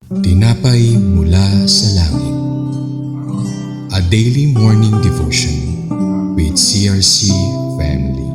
Tinapay mula sa langit. A daily morning devotion with CRC Family.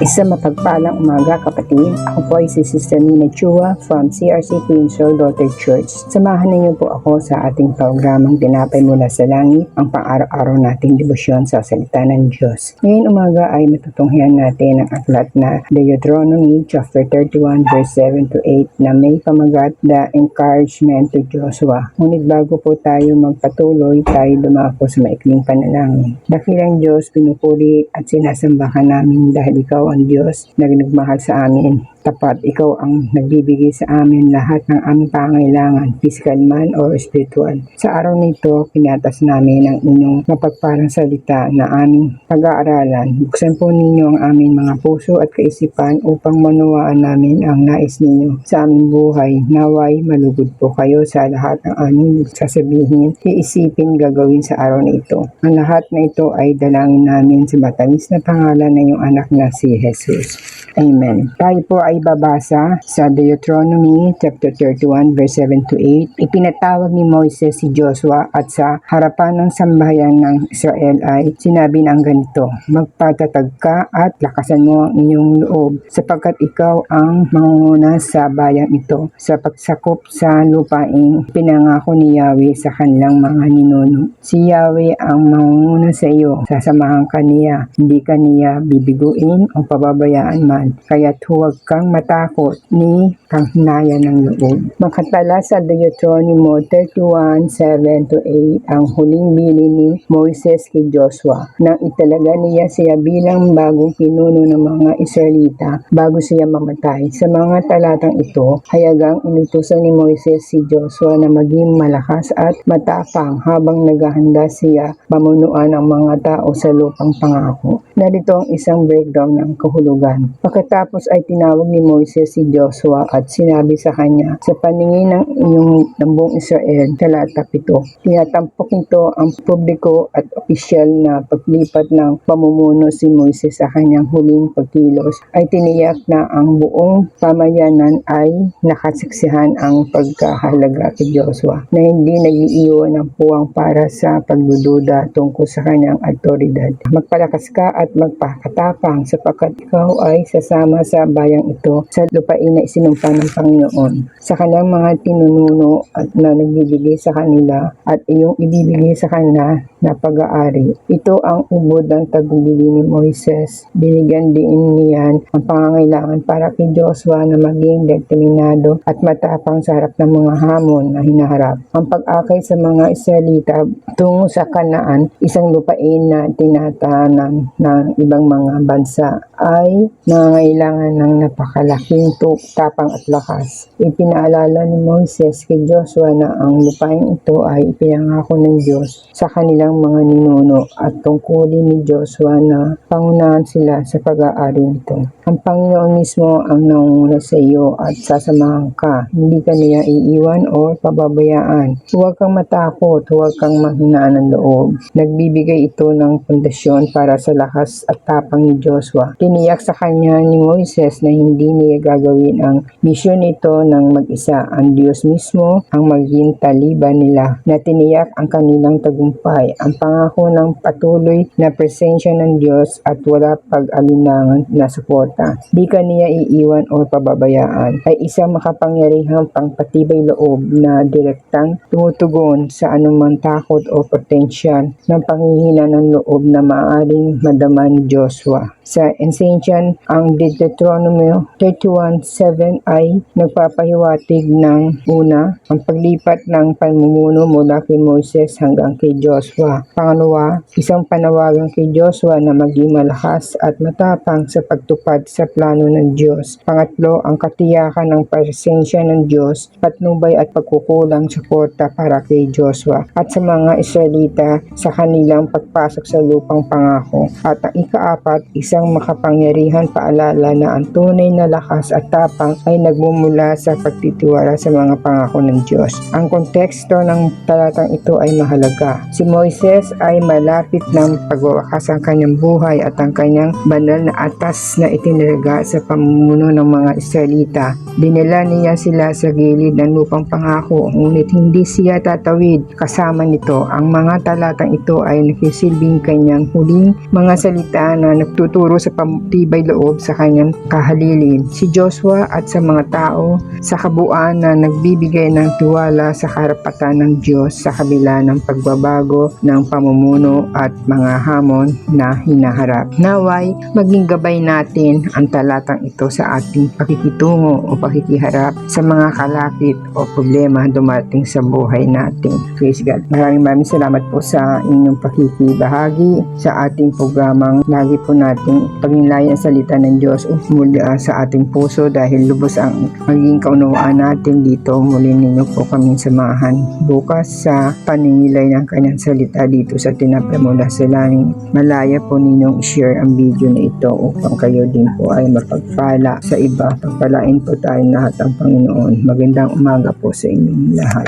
Isang mapagpalang umaga kapatid. Ako po ay si Sister Nina Chua from CRC Queensville Daughter Church. Samahan niyo po ako sa ating programang Tinapay Mula sa Langit, ang pang-araw-araw nating debosyon sa salita ng Diyos. Ngayon umaga ay matutunghayan natin ang aklat na Deuteronomy chapter 31 verse 7 to 8 na may pamagat The Encouragement to Joshua. Ngunit bago po tayo magpatuloy, tayo dumako sa maikling panalangin. Dakilang Diyos, pinupuri at sinasambahan namin dahil ikaw ang Diyos na nagmahal sa amin. Tapat, ikaw ang nagbibigay sa amin lahat ng aming pangailangan, physical man or spiritual. Sa araw nito, pinatas namin ang inyong mapagparang salita na aming pag-aaralan. Buksan po ninyo ang aming mga puso at kaisipan upang manawaan namin ang nais ninyo sa aming buhay. Naway, malugod po kayo sa lahat ng aming sasabihin, iisipin, gagawin sa araw na ito. Ang lahat na ito ay dalangin namin sa matamis na pangalan ng iyong anak na si Jesus. Amen. Tayo po ay babasa sa Deuteronomy chapter 31 verse 7 to 8. Ipinatawag ni Moises si Joshua at sa harapan ng sambahayan ng Israel ay sinabi ng ganito: magpatatag ka at lakasan mo ang inyong loob sapagkat ikaw ang mangunguna sa bayang ito sa pagsakop sa lupaing pinangako ni Yahweh sa kanilang mga ninuno. Si Yahweh ang mangunguna sa iyo, sasamahan ka niya, hindi ka niya bibiguin o pababayaan man. Kaya't huwag kang matakot ni panghinaya ng loob. Makatala sa Deuteronomy 31, 7 to 8 ang huling bili ni Moises kay Joshua nang italaga niya siya bilang bagong pinuno ng mga Israelita bago siya mamatay. Sa mga talatang ito, hayagang inutusan ni Moises si Joshua na maging malakas at matapang habang naghahanda siya pamunuan ang mga tao sa lupang pangako. Narito ang isang breakdown ng kahulugan. Pagkatapos ay tinawag ni Moises si Joshua at sinabi sa kanya, sa paningin ng buong Israel, talata 7, tinatampok nito ang publiko at opisyal na paglipat ng pamumuno si Moises sa kanyang huling pagkilos ay tiniyak na ang buong pamayanan ay nakasaksihan ang pagkahalaga kay Joshua na hindi nag-iiwan ng puwang para sa pagdududa tungkol sa kanyang autoridad. Magpalakas ka at magpakatapang sapagkat ikaw ay sasama sa bayang ito sa lupain na isinumpa ng Panginoon sa kanyang mga tinununo at na nagbibigay sa kanila at iyong ibibigay sa kanila na pag-aari. Ito ang ubod ng tagumpay ni Moises. Binigyan din niyan ang pangangailangan para kay Joshua na maging determinado at matapang sa harap ng mga hamon na hinaharap. Ang pag-akay sa mga Israelita tungo sa Kanaan, isang lupain na tinatanan ng ibang mga bansa, ay nangangailangan ng napakalaking tapang at lakas. Ipinaalala ni Moises kay Joshua na ang lupain ito ay ipinangako ng Diyos sa kanilang mga ninuno at tungkulin ni Joshua na pangunahan sila sa pag-aari nito. Ang Panginoon mismo ang nangunguna sa iyo at sasamahan ka. Hindi ka niya iiwan o pababayaan. Huwag kang matakot, huwag kang mahinaan ng loob. Nagbibigay ito ng pundasyon para sa lakas at tapang ni Joshua. Tiniyak sa kanya ni Moises na hindi niya gagawin ang misyon ito ng mag-isa. Ang Diyos mismo ang maging taliban nila na tiniyak ang kanilang tagumpay. Ang pangako ng patuloy na presensya ng Diyos at wala pag-alinlangan na suporta. Di ka niya iiwan o pababayaan ay isang makapangyarihang pangpatibay loob na direktang tumutugon sa anumang takot o potensyal ng panghihina ng loob na maaaring madama ni Joshua. Sa Ancient, ang Deuteronomy 31:7 ay nagpapahiwatig ng una, ang paglipat ng pamumuno mula kay Moises hanggang kay Joshua. Pangalawa, isang panawagan kay Joshua na maging malakas at matapang sa pagtupad sa plano ng Diyos. Pangatlo, ang katiyakan ng presensya ng Diyos, patnubay at pagkukulang suporta para kay Joshua at sa mga Israelita sa kanilang pagpasok sa lupang pangako. At ang ikaapat, isang makapangyarihan paalala na ang tunay na lakas at tapang ay nagmumula sa pagtitiwala sa mga pangako ng Diyos. Ang konteksto ng talatang ito ay mahalaga. Si Moises ay malapit ng pagwawakas ang kanyang buhay at ang kanyang banal na atas na itinalaga sa pamumuno ng mga Israelita. Dinala niya sila sa gilid ng lupang pangako, ngunit hindi siya tatawid. Kasama nito, ang mga talatang ito ay nakisilbing kanyang huling mga salita na nagtuturo sa pamutibay loob sa kanyang kahalilin. Si Joshua at sa mga tao sa kabuuan na nagbibigay ng tiwala sa karapatan ng Diyos sa kabila ng pagbabago ng pamumuno at mga hamon na hinaharap. Naway, maging gabay natin ang talatang ito sa ating pakikitungo o pakikiharap sa mga kalakip o problema dumating sa buhay natin. Praise God. Maraming salamat po sa inyong pakikibahagi sa ating programang lagi po nating pagnilayan ang salita ng Diyos mula sa ating puso dahil lubos ang magiging kaunawaan natin dito. Muli ninyo po kaming samahan bukas sa paningilay ng kanyang salita dito sa Tinapay Mula sa Langit. Malaya po ninyong i-share ang video na ito upang kayo din po ay mapagpala sa iba. Pagpalain po tayo lahat ang Panginoon. Magandang umaga po sa inyong lahat.